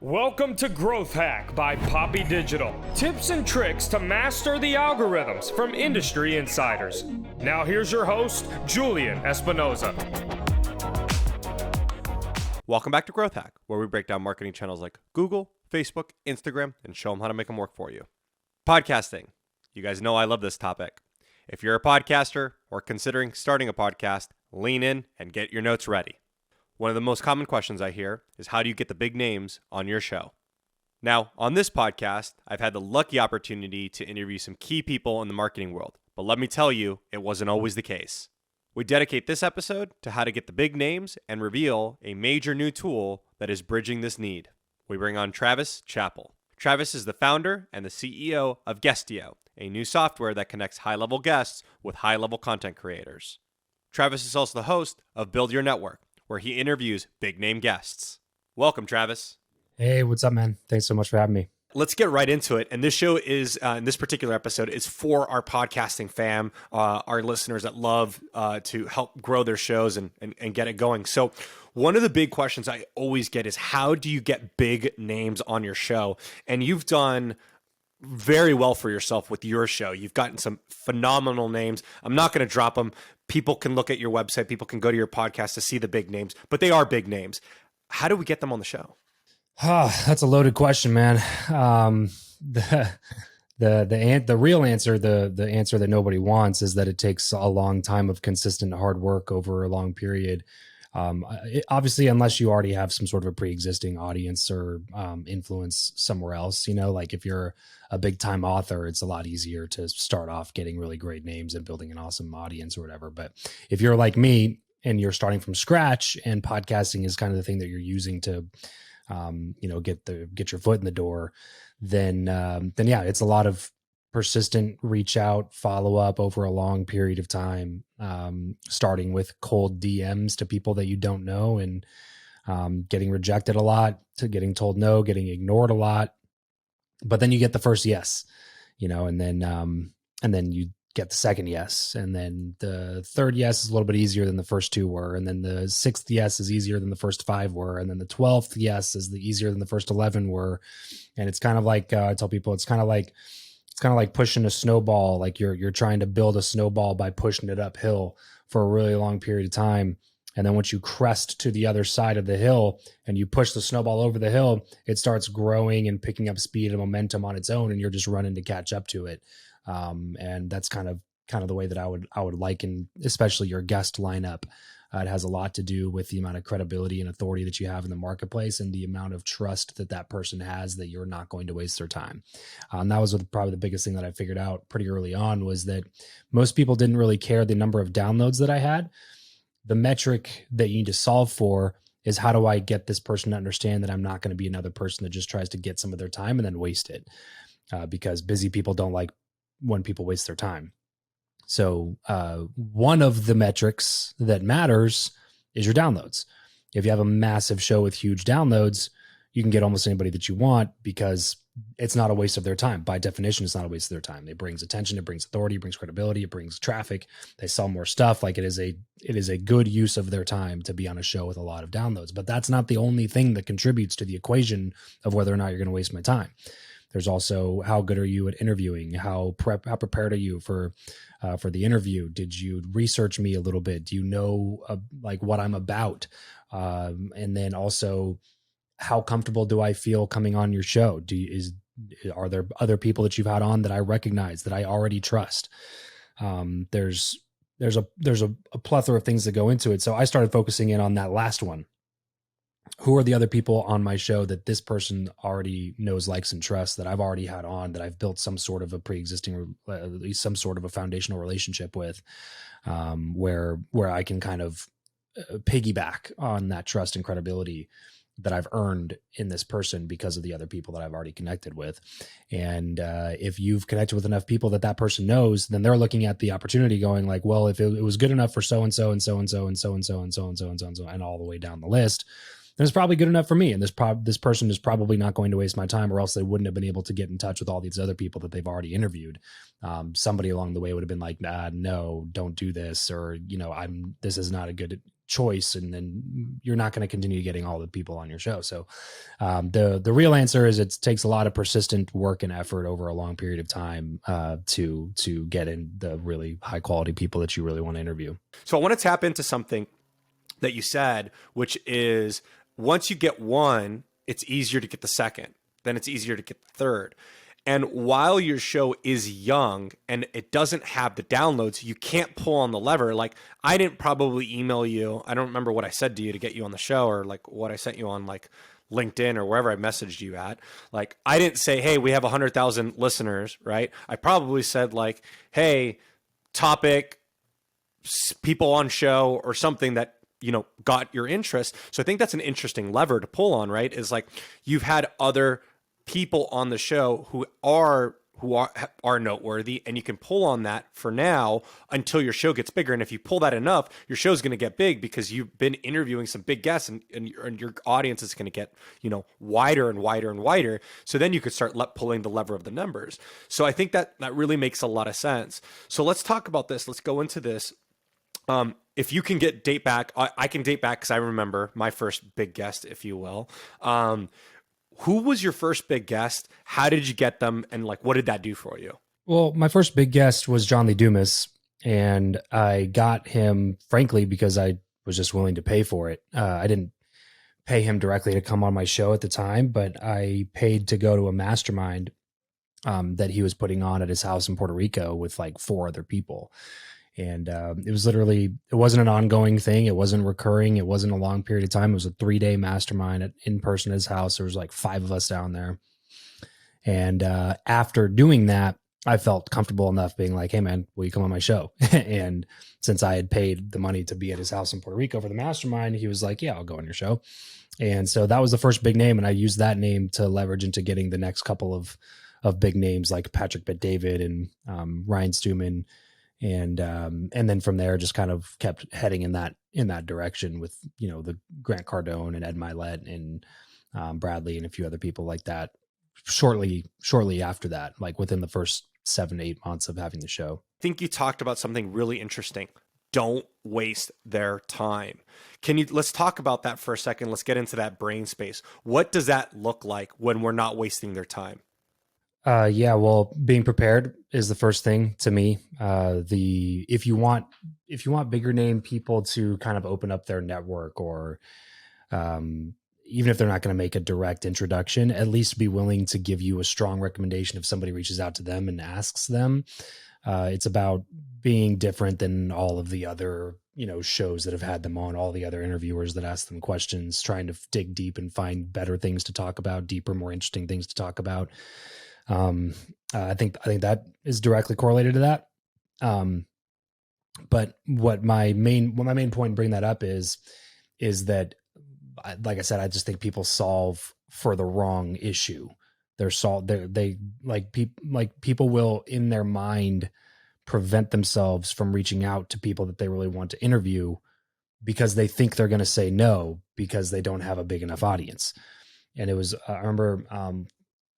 Welcome to Growth Hack by Poppy Digital. Tips and tricks to master the algorithms from industry insiders. Now here's your host, Julian Espinoza. Welcome back to Growth Hack, where we break down marketing channels like Google, Facebook, Instagram, and show them how to make them work for you. Podcasting. You guys know I love this topic. If you're a podcaster or considering starting a podcast, lean in and get your notes ready. One of the most common questions I hear is, how do you get the big names on your show? Now, on this podcast, I've had the lucky opportunity to interview some key people in the marketing world, but let me tell you, it wasn't always the case. We dedicate this episode to how to get the big names and reveal a major new tool that is bridging this need. We bring on Travis Chappell. Travis is the founder and the CEO of Guestio, a new software that connects high-level guests with high-level content creators. Travis is also the host of Build Your Network, where he interviews big-name guests. Welcome, Travis. Hey, what's up, man? Thanks so much for having me. Let's get right into it. And this show is, in this particular episode, is for our podcasting fam, our listeners that love to help grow their shows and get it going. So one of the big questions I always get is, how do you get big names on your show? And you've done very well for yourself with your show. You've gotten some phenomenal names. I'm not going to drop them. People can look at your website. People can go to your podcast to see the big names, but they are big names. How do we get them on the show? That's a loaded question, man. The real answer, the answer that nobody wants, is that it takes a long time of consistent hard work over a long period. Obviously, unless you already have some sort of a pre-existing audience or influence somewhere else, like if you're a big time author, it's a lot easier to start off getting really great names and building an awesome audience or whatever. But if you're like me and you're starting from scratch and podcasting is kind of the thing that you're using to, get your foot in the door, then yeah, it's a lot of persistent reach out, follow up over a long period of time, starting with cold DMs to people that you don't know and getting rejected a lot, to getting told no, getting ignored a lot. But then you get the first yes, and then you get the second yes. And then the third yes is a little bit easier than the first two were. And then the sixth yes is easier than the first five were. And then the 12th yes is easier than the first 11 were. And it's kind of like, I tell people, it's kind of like pushing a snowball. Like you're trying to build a snowball by pushing it uphill for a really long period of time. And then once you crest to the other side of the hill and you push the snowball over the hill, it starts growing and picking up speed and momentum on its own, and you're just running to catch up to it. And that's kind of the way that I would liken, especially your guest lineup. It has a lot to do with the amount of credibility and authority that you have in the marketplace and the amount of trust that person has that you're not going to waste their time. And that was probably the biggest thing that I figured out pretty early on, was that most people didn't really care the number of downloads that I had. The metric that you need to solve for is, how do I get this person to understand that I'm not going to be another person that just tries to get some of their time and then waste it? Because busy people don't like when people waste their time. So one of the metrics that matters is your downloads. If you have a massive show with huge downloads, you can get almost anybody that you want, because it's not a waste of their time. By definition, it's not a waste of their time. It brings attention, it brings authority, it brings credibility, it brings traffic. They sell more stuff. Like it is a good use of their time to be on a show with a lot of downloads. But that's not the only thing that contributes to the equation of whether or not you're going to waste my time. There's also, how good are you at interviewing? How prepared are you for the interview? Did you research me a little bit? Do you know like what I'm about? And then also, how comfortable do I feel coming on your show? Are there other people that you've had on that I recognize, that I already trust? There's a plethora of things that go into it. So I started focusing in on that last one. Who are the other people on my show that this person already knows, likes, and trusts, that I've already had on, that I've built some sort of a pre-existing, at least some sort of a foundational relationship with, where I can kind of piggyback on that trust and credibility that I've earned in this person because of the other people that I've already connected with. And if you've connected with enough people that person knows, then they're looking at the opportunity going like, well, if it was good enough for so-and-so and so-and-so and so-and-so and so-and-so and so-and-so and all the way down the list, then it's probably good enough for me. And this person is probably not going to waste my time, or else they wouldn't have been able to get in touch with all these other people that they've already interviewed. Somebody along the way would have been like, no, don't do this. Or, this is not a good choice, and then you're not going to continue getting all the people on your show. So the real answer is it takes a lot of persistent work and effort over a long period of time to get in the really high quality people that you really want to interview. So I want to tap into something that you said, which is once you get one, it's easier to get the second, then it's easier to get the third. And while your show is young and it doesn't have the downloads, you can't pull on the lever. Like, I didn't probably email you. I don't remember what I said to you to get you on the show, or like what I sent you on like LinkedIn or wherever I messaged you at. Like, I didn't say, hey, we have 100,000 listeners, right? I probably said like, hey, topic, people on show, or something that, you know, got your interest. So I think that's an interesting lever to pull on, right? Is like, you've had other people on the show who are noteworthy, and you can pull on that for now until your show gets bigger. And if you pull that enough, your show's going to get big because you've been interviewing some big guests, and your audience is going to get, you know, wider and wider and wider. So then you could start pulling the lever of the numbers. So I think that really makes a lot of sense. So let's talk about this. Let's go into this. If you can date back, I can date back because I remember my first big guest, if you will. Who was your first big guest? How did you get them? And like, what did that do for you? Well, my first big guest was Lee Dumas, and I got him, frankly, because I was just willing to pay for it. I didn't pay him directly to come on my show at the time, but I paid to go to a mastermind that he was putting on at his house in Puerto Rico with like 4 other people. And it was literally, it wasn't an ongoing thing. It wasn't recurring. It wasn't a long period of time. It was a 3-day mastermind in person at his house. There was like 5 of us down there. And after doing that, I felt comfortable enough being like, hey man, will you come on my show? And since I had paid the money to be at his house in Puerto Rico for the mastermind, he was like, yeah, I'll go on your show. And so that was the first big name. And I used that name to leverage into getting the next couple of big names like Patrick Bet-David and Ryan Stewman. And then from there, just kind of kept heading in that direction with, you know, the Grant Cardone and Ed Milet and Bradley and a few other people like that. Shortly after that, like within the first 7 to 8 months of having the show. I think you talked about something really interesting. Don't waste their time. Let's talk about that for a second. Let's get into that brain space. What does that look like when we're not wasting their time? Yeah, well, being prepared is the first thing to me. If you want bigger name people to kind of open up their network, or even if they're not going to make a direct introduction, at least be willing to give you a strong recommendation if somebody reaches out to them and asks them. It's about being different than all of the other, you know, shows that have had them on, all the other interviewers that ask them questions, trying to dig deep and find better things to talk about, deeper, more interesting things to talk about. I think that is directly correlated to that. But what my main point in bringing that up is that, like I said, I just think people solve for the wrong issue. People will in their mind prevent themselves from reaching out to people that they really want to interview because they think they're going to say no because they don't have a big enough audience. And it was, I remember,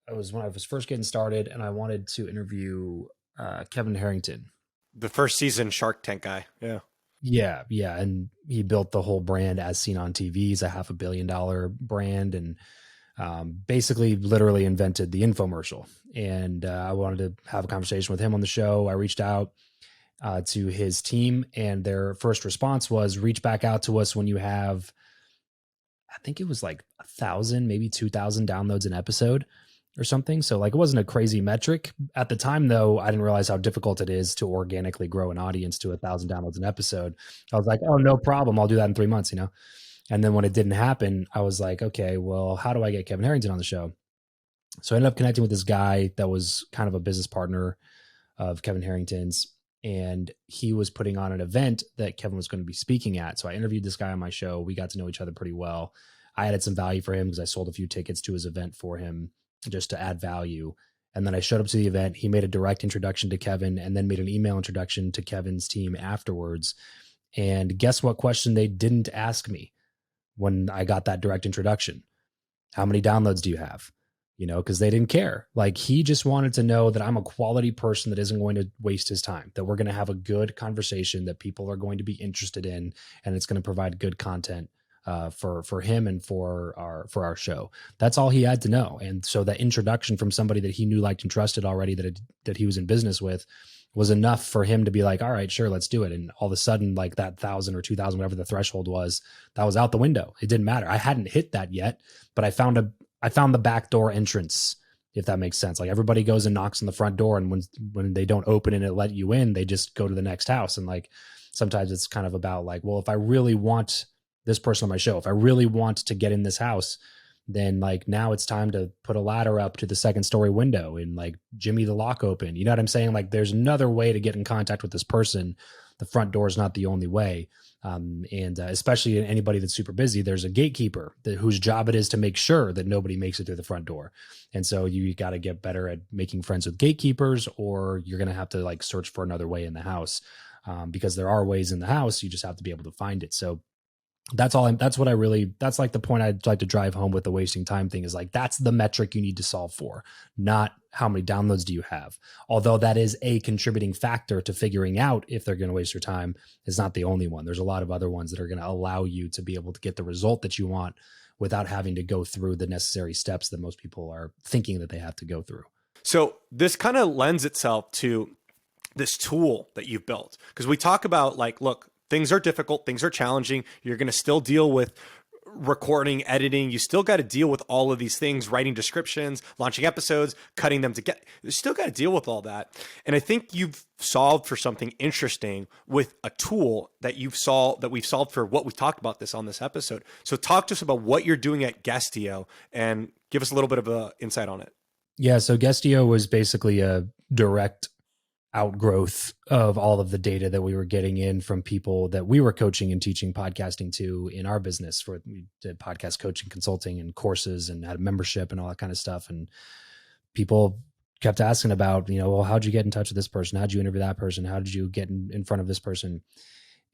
it was when I was first getting started and I wanted to interview Kevin Harrington. The first season Shark Tank guy. Yeah. Yeah. And he built the whole brand As Seen on TV. He's a $500 million brand and basically literally invented the infomercial. And I wanted to have a conversation with him on the show. I reached out to his team, and their first response was, reach back out to us when you have, I think it was like 1,000, maybe 2,000 downloads an episode or something. So like, it wasn't a crazy metric at the time though. I didn't realize how difficult it is to organically grow an audience to 1,000 downloads an episode. I was like, oh, no problem. I'll do that in 3 months, you know? And then when it didn't happen, I was like, okay, well, how do I get Kevin Harrington on the show? So I ended up connecting with this guy that was kind of a business partner of Kevin Harrington's, and he was putting on an event that Kevin was going to be speaking at. So I interviewed this guy on my show. We got to know each other pretty well. I added some value for him because I sold a few tickets to his event for him just to add value. And then I showed up to the event. He made a direct introduction to Kevin and then made an email introduction to Kevin's team afterwards. And guess what question they didn't ask me when I got that direct introduction? How many downloads do you have? because they didn't care. Like, he just wanted to know that I'm a quality person that isn't going to waste his time, that we're going to have a good conversation that people are going to be interested in, and it's going to provide good content for him and for our show. That's all he had to know. And so that introduction from somebody that he knew, liked, and trusted already, that he was in business with, was enough for him to be like, all right, sure, let's do it. And all of a sudden, like, that 1,000 or 2,000, whatever the threshold was, that was out the window. It didn't matter. I hadn't hit that yet, but I found the backdoor entrance, if that makes sense. Like, everybody goes and knocks on the front door, and when they don't open and it let you in, they just go to the next house. And like, sometimes it's kind of about like, well, if I really want this person on my show, if I really want to get in this house, then like, now it's time to put a ladder up to the second story window and like jimmy the lock open. You know what I'm saying? Like, there's another way to get in contact with this person. The front door is not the only way. Especially anybody that's super busy, there's a gatekeeper whose job it is to make sure that nobody makes it through the front door. And so you got to get better at making friends with gatekeepers, or you're going to have to like search for another way in the house, because there are ways in the house. You just have to be able to find it. So that's like the point I'd like to drive home with the wasting time thing, is like, that's the metric you need to solve for, not how many downloads do you have. Although that is a contributing factor to figuring out if they're going to waste your time, is not the only one. There's a lot of other ones that are going to allow you to be able to get the result that you want without having to go through the necessary steps that most people are thinking that they have to go through. So this kind of lends itself to this tool that you've built, because we talk about like, look, things are difficult, things are challenging. You're going to still deal with recording, editing. You still got to deal with all of these things, writing descriptions, launching episodes, cutting them together. You still got to deal with all that. And I think you've solved for something interesting with a tool that we've solved for what we talked about this on this episode. So talk to us about what you're doing at Guestio and give us a little bit of an insight on it. Yeah. So Guestio was basically a direct outgrowth of all of the data that we were getting in from people that we were coaching and teaching podcasting to in our business. We did podcast coaching, consulting, and courses, and had a membership and all that kind of stuff. And people kept asking about, well, how'd you get in touch with this person? How'd you interview that person? How did you get in front of this person?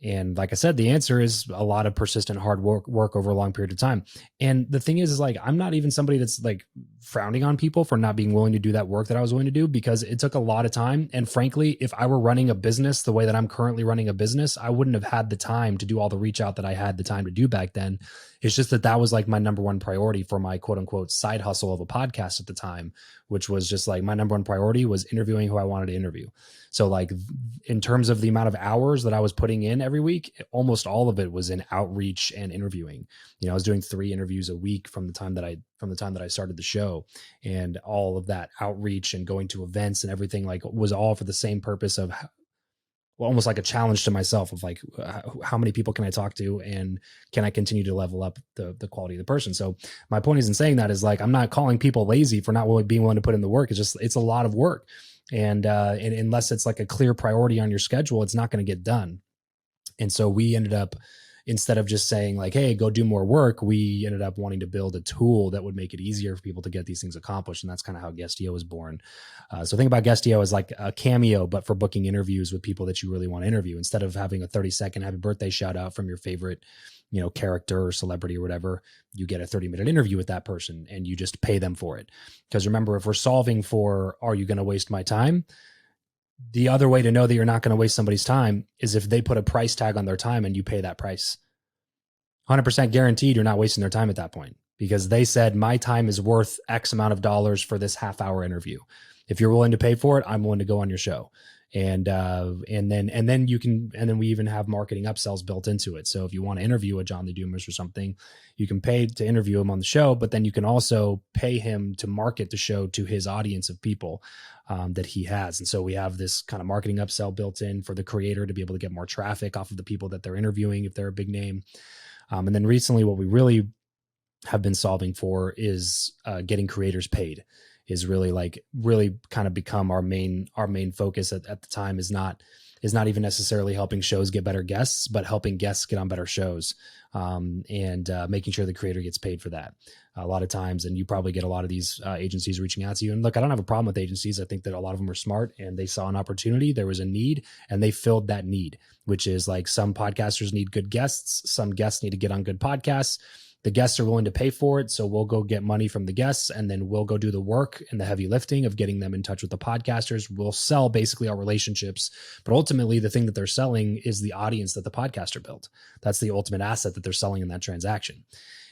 And like I said, the answer is a lot of persistent hard work over a long period of time. And the thing is like, I'm not even somebody that's like frowning on people for not being willing to do that work that I was willing to do, because it took a lot of time. And frankly, if I were running a business the way that I'm currently running a business, I wouldn't have had the time to do all the reach out that I had the time to do back then. It's just that was like my number one priority for my quote unquote side hustle of a podcast at the time, which was just like my number one priority was interviewing who I wanted to interview. So like in terms of the amount of hours that I was putting in every week, almost all of it was in outreach and interviewing. I was doing 3 interviews a week from the time that I started the show, and all of that outreach and going to events and everything like was all for the same purpose of almost like a challenge to myself of like, how many people can I talk to, and can I continue to level up the quality of the person? So my point is in saying that is like, I'm not calling people lazy for not being willing to put in the work. It's a lot of work. And unless it's like a clear priority on your schedule, it's not going to get done. And so we ended up, instead of just saying like, hey, go do more work, we ended up wanting to build a tool that would make it easier for people to get these things accomplished. And that's kind of how Guestio was born. So think about Guestio as like a Cameo, but for booking interviews with people that you really want to interview. Instead of having a 30-second happy birthday shout out from your favorite, character or celebrity or whatever, you get a 30-minute interview with that person and you just pay them for it. Because remember, if we're solving for, are you going to waste my time? The other way to know that you're not going to waste somebody's time is if they put a price tag on their time and you pay that price. 100% guaranteed you're not wasting their time at that point, because they said my time is worth X amount of dollars for this half-hour interview. If you're willing to pay for it, I'm willing to go on your show. And then we even have marketing upsells built into it. So if you want to interview a John Lee Dumas or something, you can pay to interview him on the show, but then you can also pay him to market the show to his audience of people that he has. And so we have this kind of marketing upsell built in for the creator to be able to get more traffic off of the people that they're interviewing if they're a big name. And then recently what we really have been solving for is getting creators paid. Is really kind of become our main focus at the time. Is not even necessarily helping shows get better guests, but helping guests get on better shows, and making sure the creator gets paid for that. A lot of times, and you probably get a lot of these agencies reaching out to you. And look, I don't have a problem with agencies. I think that a lot of them are smart and they saw an opportunity. There was a need and they filled that need, which is like some podcasters need good guests. Some guests need to get on good podcasts. the guests are willing to pay for it. So we'll go get money from the guests, and then we'll go do the work and the heavy lifting of getting them in touch with the podcasters. We'll sell basically our relationships, but ultimately the thing that they're selling is the audience that the podcaster built. That's the ultimate asset that they're selling in that transaction.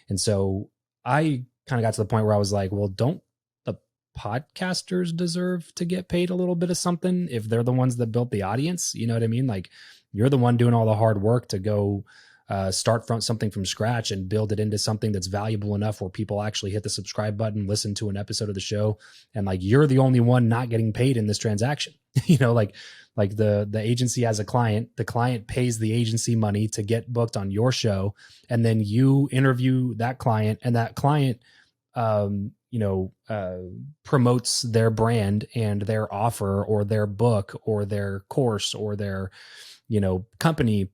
And so I kind of got to the point where I was like, well, don't the podcasters deserve to get paid a little bit of something if they're the ones that built the audience? You know what I mean? Like, you're the one doing all the hard work to go start from something from scratch and build it into something that's valuable enough where people actually hit the subscribe button, listen to an episode of the show. And like, you're the only one not getting paid in this transaction. You know, like the agency has a client, the client pays the agency money to get booked on your show. And then you interview that client, and that client, promotes their brand and their offer or their book or their course or their, company,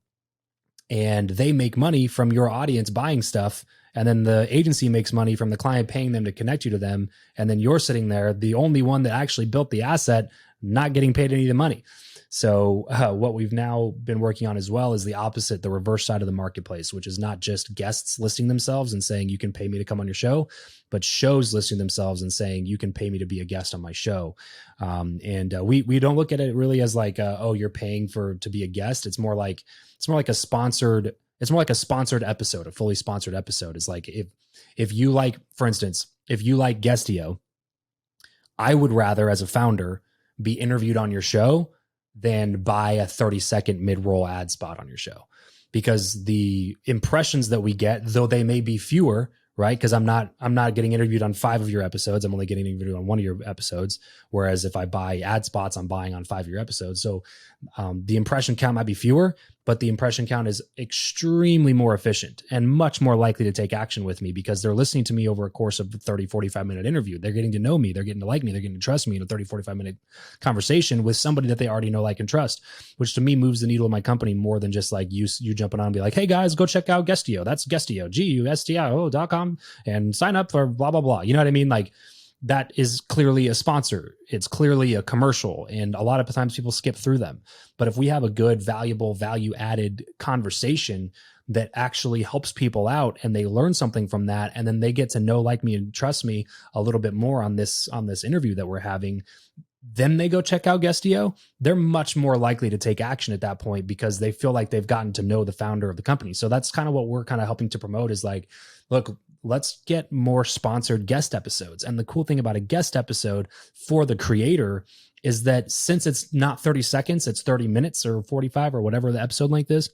and they make money from your audience buying stuff. And then the agency makes money from the client paying them to connect you to them. And then you're sitting there, the only one that actually built the asset, not getting paid any of the money. So what we've now been working on as well is the opposite, the reverse side of the marketplace, which is not just guests listing themselves and saying, you can pay me to come on your show, but shows listing themselves and saying, you can pay me to be a guest on my show. We don't look at it really as like, oh, you're paying to be a guest. It's more like a sponsored episode, a fully sponsored episode. Is like, if you like, for instance, if you like Guestio, I would rather, as a founder, be interviewed on your show than buy a 30-second mid-roll ad spot on your show, because the impressions that we get, though they may be fewer, right? Because I'm not getting interviewed on 5 of your episodes. I'm only getting interviewed on 1 of your episodes. Whereas if I buy ad spots, I'm buying on 5 of your episodes. So the impression count might be fewer, but the impression count is extremely more efficient and much more likely to take action with me, because they're listening to me over a course of a 30, 45-minute interview. They're getting to know me. They're getting to like me. They're getting to trust me in a 30, 45-minute conversation with somebody that they already know, like, and trust, which to me moves the needle of my company more than just like you jumping on and be like, hey guys, go check out Guestio. That's Guestio, GUSTIO.com, and sign up for blah, blah, blah. You know what I mean? Like, that is clearly a sponsor. It's clearly a commercial. And a lot of times people skip through them. But if we have a good, valuable, value-added conversation that actually helps people out and they learn something from that, and then they get to know, like me, and trust me a little bit more on this interview that we're having, then they go check out Guestio, they're much more likely to take action at that point because they feel like they've gotten to know the founder of the company. So that's kind of what we're kind of helping to promote, is like, look, let's get more sponsored guest episodes. And the cool thing about a guest episode for the creator is that since it's not 30 seconds, it's 30 minutes or 45 or whatever the episode length is,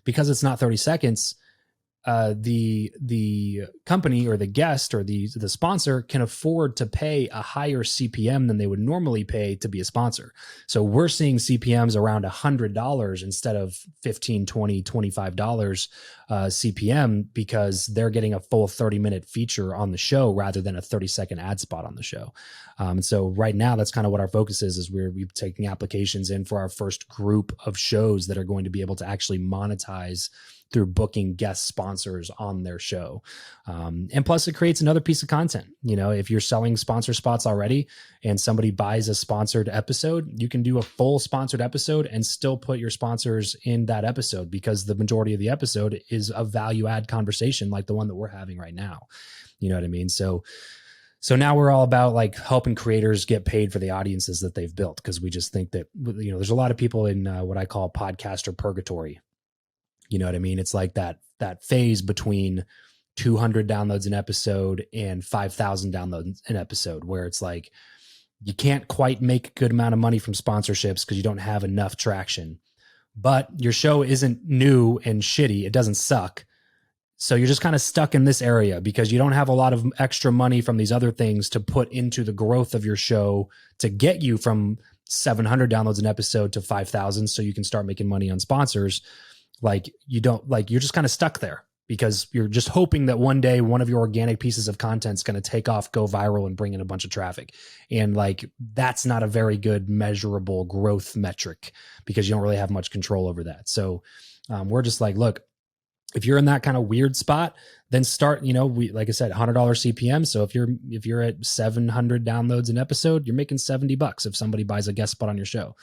because it's not 30 seconds, the company or the guest or the sponsor can afford to pay a higher CPM than they would normally pay to be a sponsor. So we're seeing CPMs around $100 instead of $15, $20, $25 CPM, because they're getting a full 30-minute feature on the show rather than a 30-second ad spot on the show. And so right now, that's kind of what our focus is we're taking applications in for our first group of shows that are going to be able to actually monetize through booking guest sponsors on their show. And plus it creates another piece of content. If you're selling sponsor spots already and somebody buys a sponsored episode, you can do a full sponsored episode and still put your sponsors in that episode, because the majority of the episode is a value add conversation like the one that we're having right now. You know what I mean? So now we're all about like helping creators get paid for the audiences that they've built, because we just think that, there's a lot of people in what I call podcaster purgatory. You know what I mean? It's like that phase between 200 downloads an episode and 5,000 downloads an episode, where it's like, you can't quite make a good amount of money from sponsorships because you don't have enough traction, but your show isn't new and shitty. It doesn't suck. So you're just kind of stuck in this area because you don't have a lot of extra money from these other things to put into the growth of your show to get you from 700 downloads an episode to 5,000 so you can start making money on sponsors. You're just kind of stuck there because you're just hoping that one day one of your organic pieces of content is going to take off, go viral, and bring in a bunch of traffic. And that's not a very good measurable growth metric because you don't really have much control over that. So we're just like, look, if you're in that kind of weird spot, then start, like I said, $100 CPM. So if you're at 700 downloads an episode, you're making $70 if somebody buys a guest spot on your show.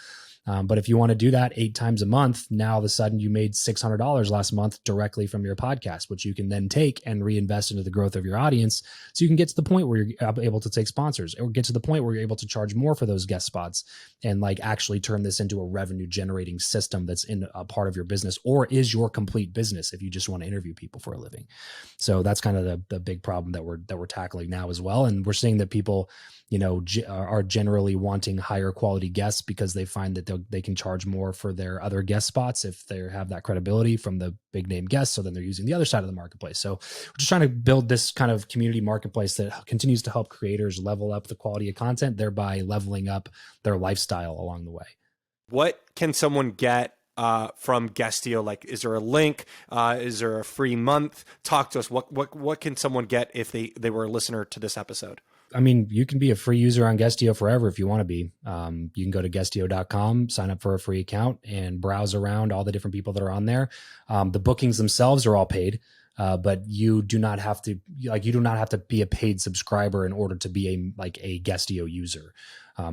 But if you want to do that 8 times a month, now all of a sudden you made $600 last month directly from your podcast, which you can then take and reinvest into the growth of your audience. So you can get to the point where you're able to take sponsors, or get to the point where you're able to charge more for those guest spots, and like actually turn this into a revenue generating system that's in a part of your business, or is your complete business if you just want to interview people for a living. So that's kind of the big problem that we're tackling now as well. And we're seeing that people, are generally wanting higher quality guests because they find that they can charge more for their other guest spots if they have that credibility from the big name guests. So then they're using the other side of the marketplace. So we're just trying to build this kind of community marketplace that continues to help creators level up the quality of content, thereby leveling up their lifestyle along the way. What can someone get from Guestio? Like, is there a link? Is there a free month? Talk to us. What can someone get if they were a listener to this episode? I mean, you can be a free user on Guestio forever if you want to be. You can go to Guestio.com, sign up for a free account, and browse around all the different people that are on there. The bookings themselves are all paid, but you do not have to be a paid subscriber in order to be a Guestio user.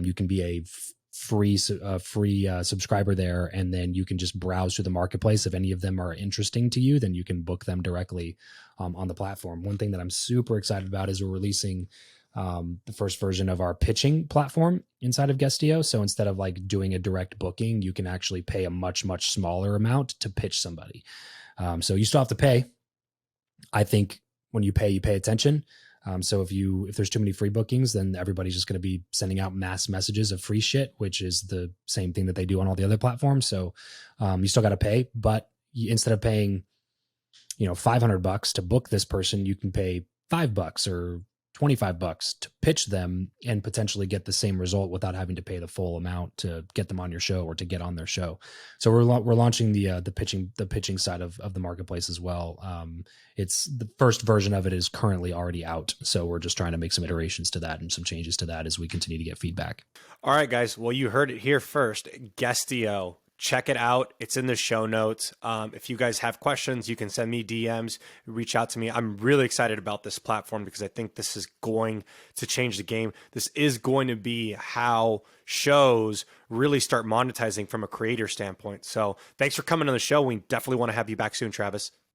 You can be a free subscriber there, and then you can just browse through the marketplace. If any of them are interesting to you, then you can book them directly on the platform. One thing that I'm super excited about is we're releasing the first version of our pitching platform inside of Guestio. So instead of like doing a direct booking, you can actually pay a much, much smaller amount to pitch somebody. So you still have to pay. I think when you pay attention. So if there's too many free bookings, then everybody's just going to be sending out mass messages of free shit, which is the same thing that they do on all the other platforms. So you still got to pay, but instead of paying, $500 to book this person, you can pay $5 or $25 to pitch them and potentially get the same result without having to pay the full amount to get them on your show or to get on their show. So we're launching the pitching side of the marketplace as well. It's the first version of it is currently already out. So we're just trying to make some iterations to that and some changes to that as we continue to get feedback. All right, guys. Well, you heard it here first. Guestio. Check it out. It's in the show notes. If you guys have questions, you can send me DMs, reach out to me. I'm really excited about this platform because I think this is going to change the game. This is going to be how shows really start monetizing from a creator standpoint. So thanks for coming on the show. We definitely want to have you back soon, Travis.